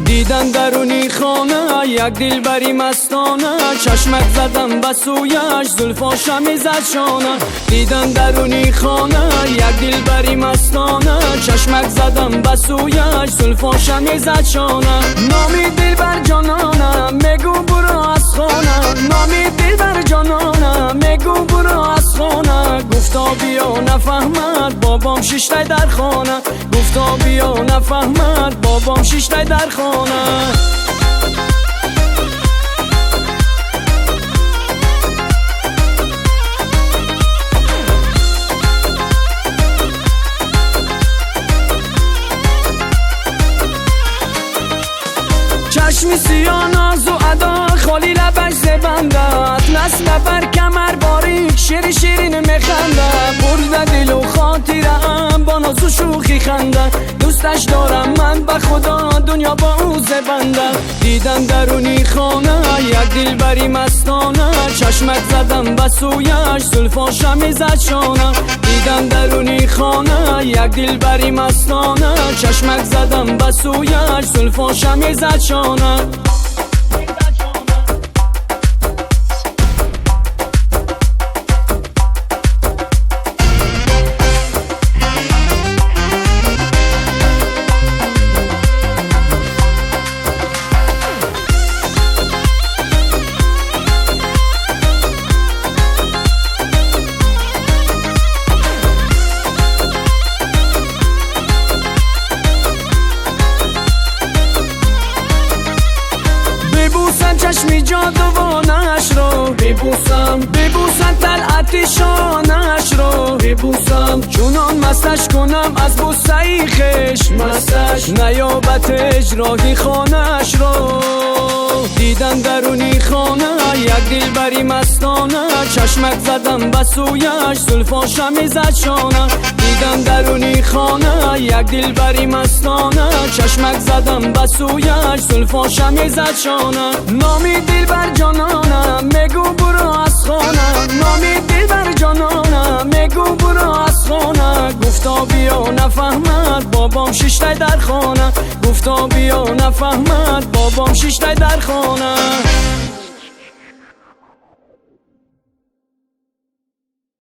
دیدم درونی خانه یک دلبری مستانه، چشمک زدم به سویش زلفاشم میزد شانه. دیدم درونی خانه یک دلبری مستانه، چشمک زدم به سویش زلفاشم میزد شانه. نامی دلبر جانانه میگو برو از خانه، نامی دلبر جانانه میگو برو از خانه. گفتا بیا نفهمد بابام شیشته در خانه، گفتا بیا نفهمد بابام شیشته در خانه. چشمی سیاه ناز و ادا خالی لبش زبندت، نسل بر کمر باریک شیر شیرین میخنده. برده دل و خاطرم با ناز و شوخی خنده، دوستش دارم من به خدا دنیا با او زبنده. دیدم درونی خانه یک دلبری مستانه، چشمک زدم به سویش زلفاشم میزد شانه. دیدم درونی خانه یک دلبری مستانه، چشمک زدم به سویش زلفاشم میزد شانه. ببوسم چشمی جادوانش رو، ببوسم ببوسم طلعت شانش رو، ببوسم چونان مستش کنم از بوسه خش مستش، نیابتش راهی خانش رو. دیدم درونی خانه یک دلبری مستانه، چشمک زدم به سویش زلفاشم میزد شانه. دیدم درونی خانه یک دلبری مستانه، چشمک زدم به سویش زلفاشم میزد شانه. نامی دلبر جانانه میگو برو از خانه، نامی دلبر جانانه میگو برو از خانه. گفتا بیا نفهمد بابام شیشته در خانه، گفتا بیا نفهمد بابام شیشته در خانه.